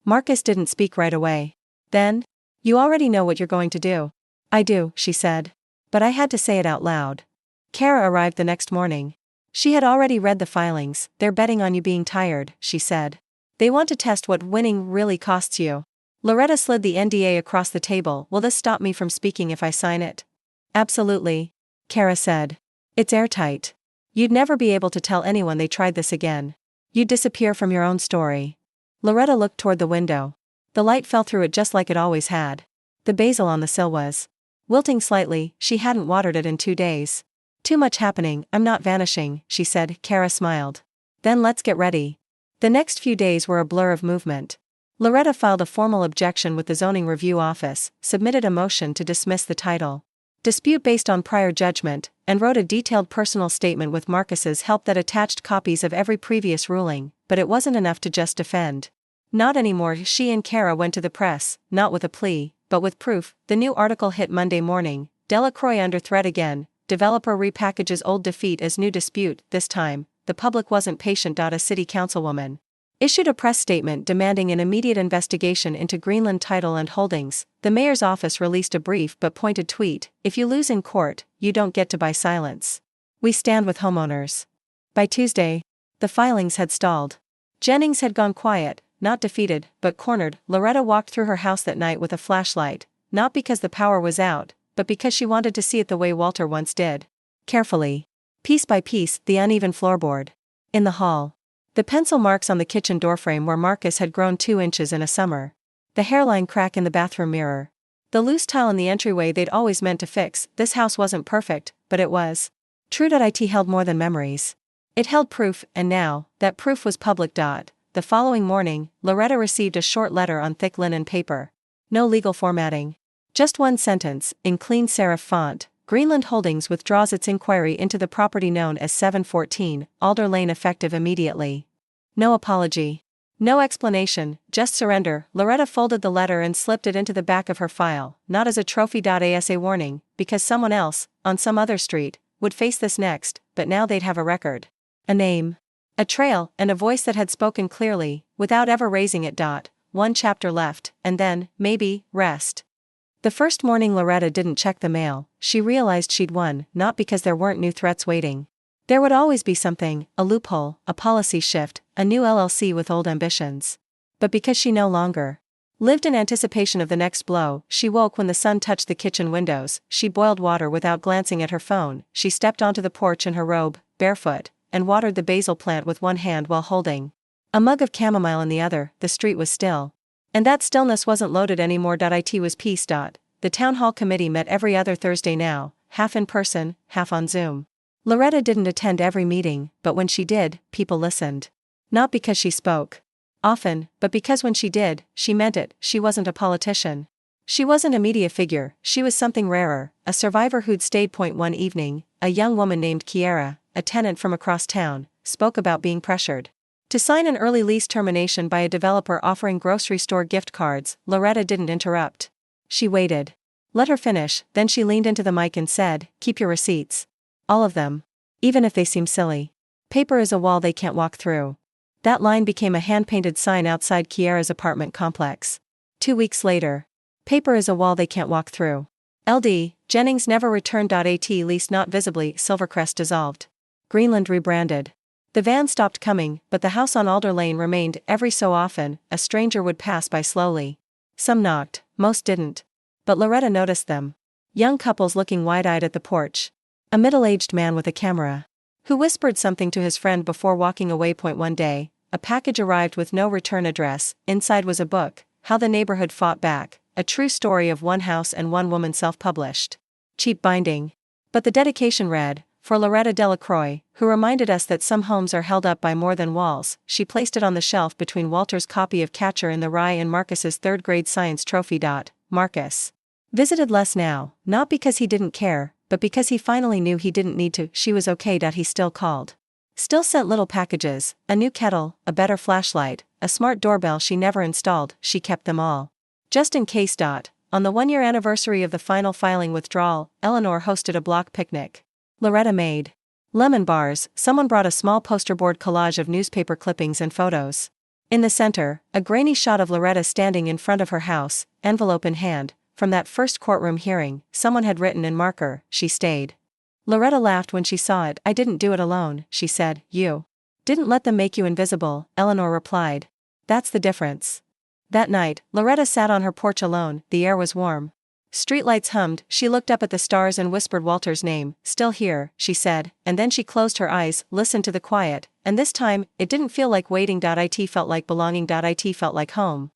Marcus didn't speak right away. Then? You already know what you're going to do. I do, she said. But I had to say it out loud. Kara arrived the next morning. She had already read the filings. They're betting on you being tired, she said. They want to test what winning really costs you. Loretta slid the NDA across the table. Will this stop me from speaking if I sign it? Absolutely, Kara said. It's airtight. You'd never be able to tell anyone they tried this again. You'd disappear from your own story. Loretta looked toward the window. The light fell through it just like it always had. The basil on the sill was wilting slightly. She hadn't watered it in 2 days. Too much happening. I'm not vanishing, she said. Kara smiled. Then let's get ready. The next few days were a blur of movement. Loretta filed a formal objection with the zoning review office, submitted a motion to dismiss the title dispute based on prior judgment, and wrote a detailed personal statement with Marcus's help that attached copies of every previous ruling, but it wasn't enough to just defend. Not anymore. She and Kara went to the press, not with a plea, but with proof. The new article hit Monday morning. Delacroix under threat again. Developer repackages old defeat as new dispute. This time, the public wasn't patient. A city councilwoman issued a press statement demanding an immediate investigation into Greenland title and holdings. The mayor's office released a brief but pointed tweet. If you lose in court, you don't get to buy silence. We stand with homeowners. By Tuesday, the filings had stalled. Jennings had gone quiet. Not defeated, but cornered. Loretta walked through her house that night with a flashlight, not because the power was out, but because she wanted to see it the way Walter once did. Carefully. Piece by piece, the uneven floorboard. In the hall. The pencil marks on the kitchen doorframe where Marcus had grown 2 inches in a summer. The hairline crack in the bathroom mirror. The loose tile in the entryway they'd always meant to fix. This house wasn't perfect, but it was. True.it held more than memories. It held proof, and now, that proof was public. The following morning, Loretta received a short letter on thick linen paper. No legal formatting. Just one sentence, in clean serif font. Greenland Holdings withdraws its inquiry into the property known as 714, Alder Lane effective immediately. No apology. No explanation, just surrender. Loretta folded the letter and slipped it into the back of her file, not as a trophy. As a warning, because someone else, on some other street, would face this next, but now they'd have a record. A name. A trail, and a voice that had spoken clearly, without ever raising it. One chapter left, and then, maybe, rest. The first morning Loretta didn't check the mail. She realized she'd won, not because there weren't new threats waiting. There would always be something, a loophole, a policy shift, a new LLC with old ambitions. But because she no longer lived in anticipation of the next blow. She woke when the sun touched the kitchen windows. She boiled water without glancing at her phone. She stepped onto the porch in her robe, barefoot, and watered the basil plant with one hand while holding a mug of chamomile in the other. The street was still. And that stillness wasn't loaded anymore. It was peace. The town hall committee met every other Thursday now, half in person, half on Zoom. Loretta didn't attend every meeting, but when she did, people listened. Not because she spoke often, but because when she did, she meant it. She wasn't a politician. She wasn't a media figure. She was something rarer, a survivor who'd stayed point one evening. A young woman named Kiera, a tenant from across town, spoke about being pressured to sign an early lease termination by a developer offering grocery store gift cards. Loretta didn't interrupt. She waited. Let her finish, then she leaned into the mic and said, "Keep your receipts. All of them. Even if they seem silly. Paper is a wall they can't walk through." That line became a hand-painted sign outside Kiera's apartment complex. 2 weeks later. Paper is a wall they can't walk through. LD, Jennings never returned. At least not visibly. Silvercrest dissolved. Greenland rebranded. The van stopped coming, but the house on Alder Lane remained. Every so often, a stranger would pass by slowly. Some knocked, most didn't. But Loretta noticed them. Young couples looking wide-eyed at the porch. A middle-aged man with a camera, who whispered something to his friend before walking away. One day, a package arrived with no return address. Inside was a book, How the Neighborhood Fought Back, a true story of one house and one woman, self-published. Cheap binding. But the dedication read, for Loretta Delacroix, who reminded us that some homes are held up by more than walls. She placed it on the shelf between Walter's copy of Catcher in the Rye and Marcus's third-grade science trophy. Marcus visited less now, not because he didn't care, but because he finally knew he didn't need to. She was okay. He still called. Still sent little packages, a new kettle, a better flashlight, a smart doorbell she never installed. She kept them all. Just in case. On the 1-year anniversary of the final filing withdrawal, Eleanor hosted a block picnic. Loretta made lemon bars. Someone brought a small poster board collage of newspaper clippings and photos. In the center, a grainy shot of Loretta standing in front of her house, envelope in hand. From that first courtroom hearing, someone had written in marker, "She stayed." Loretta laughed when she saw it. "I didn't do it alone," she said. "You didn't let them make you invisible," Eleanor replied. "That's the difference." That night, Loretta sat on her porch alone. The air was warm. Streetlights hummed. She looked up at the stars and whispered Walter's name. "Still here," she said, and then she closed her eyes, listened to the quiet, and this time, it didn't feel like waiting. It felt like belonging. It felt like home.